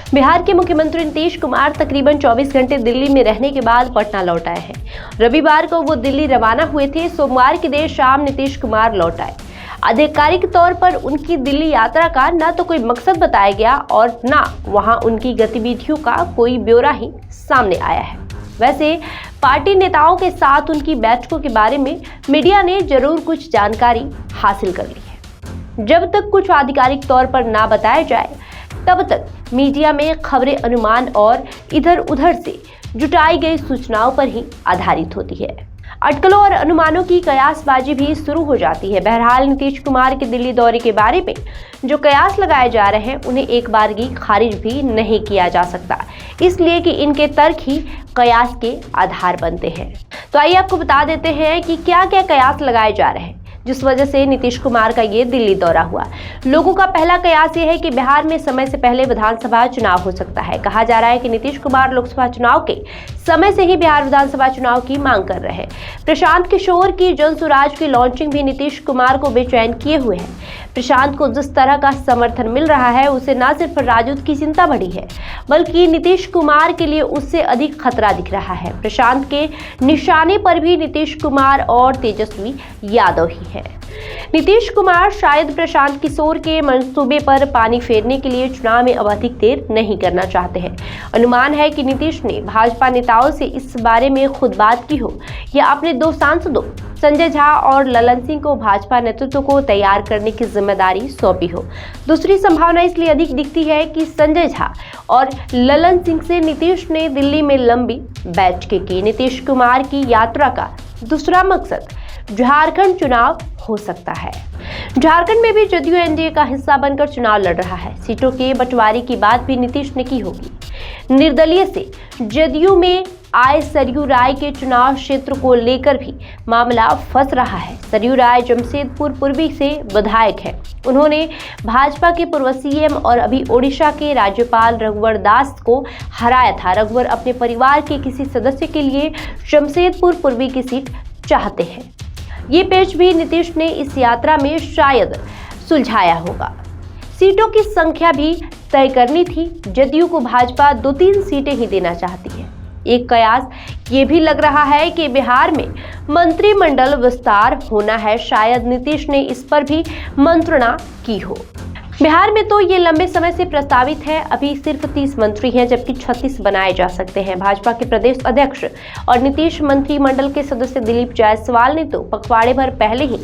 बिहार के मुख्यमंत्री नीतीश कुमार तकरीबन 24 घंटे दिल्ली में रहने के बाद पटना लौट आए हैं। रविवार को वो दिल्ली रवाना हुए थे। सोमवार की देर शाम नीतीश कुमार लौट आए। आधिकारिक तौर पर उनकी दिल्ली यात्रा का न तो कोई मकसद बताया गया और न वहां उनकी गतिविधियों का कोई ब्यौरा ही सामने आया है। वैसे पार्टी नेताओं के साथ उनकी बैठकों के बारे में मीडिया ने जरूर कुछ जानकारी हासिल कर ली है। जब तक कुछ आधिकारिक तौर पर ना बताया जाए तब तक मीडिया में खबरें अनुमान और इधर उधर से जुटाई गई सूचनाओं पर ही आधारित होती है। अटकलों और अनुमानों की कयासबाजी भी शुरू हो जाती है। बहरहाल नीतीश कुमार के दिल्ली दौरे के बारे में जो कयास लगाए जा रहे हैं उन्हें एक बारगी खारिज भी नहीं किया जा सकता, इसलिए कि इनके तर्क ही कयास के आधार बनते हैं। तो आइए आपको बता देते हैं कि क्या क्या कयास लगाए जा रहे हैं जिस वजह से नीतीश कुमार का ये दिल्ली दौरा हुआ। लोगों का पहला कयास ये है कि बिहार में समय से पहले विधानसभा चुनाव हो सकता है। कहा जा रहा है कि नीतीश कुमार लोकसभा चुनाव के समय से ही बिहार विधानसभा चुनाव की मांग कर रहे हैं। प्रशांत किशोर की जन स्वराज की लॉन्चिंग भी नीतीश कुमार को बेचैन किए हुए है। प्रशांत को जिस तरह का समर्थन मिल रहा है उसे न सिर्फ राजद की चिंता बढ़ी है बल्कि नीतीश कुमार के लिए उससे अधिक खतरा दिख रहा है। प्रशांत के निशाने पर भी नीतीश कुमार और तेजस्वी यादव ही है। नीतीश कुमार शायद प्रशांत किशोर के मंसूबे पर पानी फेरने के लिए चुनाव में अब अधिक देर नहीं करना चाहते हैं। अनुमान है कि नीतीश ने भाजपा नेताओं से इस बारे में खुद बात की हो या अपने दो सांसदों संजय झा और ललन सिंह को भाजपा नेतृत्व को तैयार करने की जिम्मेदारी सौंपी हो। दूसरी संभावना इसलिए अधिक दिखती है कि संजय झा और ललन सिंह से नीतीश ने दिल्ली में लंबी बैठकें की। नीतीश कुमार की यात्रा का दूसरा मकसद झारखंड चुनाव हो सकता है। झारखंड में भी जदयू एनडीए का हिस्सा बनकर चुनाव लड़ रहा है। सीटों के बंटवारे की बात भी नीतीश ने की होगी। निर्दलीय से जदयू में आए सरयू राय के चुनाव क्षेत्र को लेकर भी मामला फंस रहा है। सरयू राय जमशेदपुर पूर्वी से विधायक है। उन्होंने भाजपा के पूर्व सीएम और अभी ओडिशा के राज्यपाल रघुवर दास को हराया था। रघुवर अपने परिवार के किसी सदस्य के लिए जमशेदपुर पूर्वी की सीट चाहते हैं। ये पेच भी नीतीश ने इस यात्रा में शायद सुलझाया होगा। सीटों की संख्या भी तय करनी थी। जदयू को भाजपा 2-3 सीटें ही देना चाहती है। एक कयास ये भी लग रहा है कि बिहार में मंत्रिमंडल विस्तार होना है। शायद नीतीश ने इस पर भी मंत्रणा की हो। बिहार में तो ये लंबे समय से प्रस्तावित है। अभी सिर्फ 30 मंत्री हैं जबकि 36 बनाए जा सकते हैं। भाजपा के प्रदेश अध्यक्ष और नीतीश मंत्रिमंडल के सदस्य दिलीप जायसवाल ने तो पखवाड़े भर पहले ही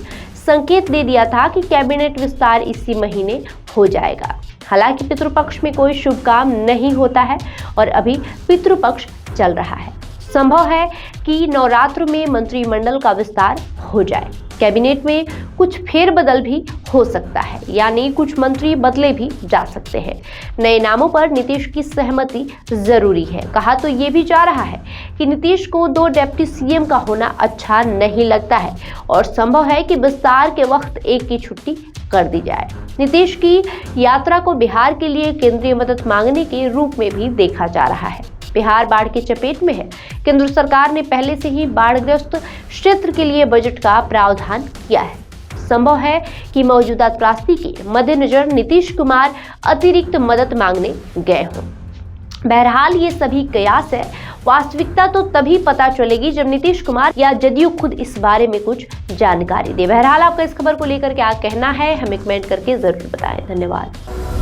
संकेत दे दिया था कि कैबिनेट विस्तार इसी महीने हो जाएगा। हालांकि पितृपक्ष में कोई शुभ काम नहीं होता है और अभी पितृपक्ष चल रहा है। संभव है कि नवरात्र में मंत्रिमंडल का विस्तार हो जाए। कैबिनेट में कुछ फेरबदल भी हो सकता है, यानी कुछ मंत्री बदले भी जा सकते हैं। नए नामों पर नीतीश की सहमति जरूरी है। कहा तो ये भी जा रहा है कि नीतीश को 2 डिप्टी सीएम का होना अच्छा नहीं लगता है और संभव है कि विस्तार के वक्त एक की छुट्टी कर दी जाए। नीतीश की यात्रा को बिहार के लिए केंद्रीय मदद मांगने के रूप में भी देखा जा रहा है। बिहार बाढ़ की चपेट में है। केंद्र सरकार ने पहले से ही बाढ़ग्रस्त क्षेत्र के लिए बजट का प्रावधान किया है। संभव है कि मौजूदा त्रासदी के मद्देनजर नीतीश कुमार अतिरिक्त मदद मांगने गए हों। बहरहाल ये सभी कयास है। वास्तविकता तो तभी पता चलेगी जब नीतीश कुमार या जदयू खुद इस बारे में कुछ जानकारी दे। बहरहाल आपका इस खबर को लेकर क्या कहना है हमें कमेंट करके जरूर बताएं। धन्यवाद।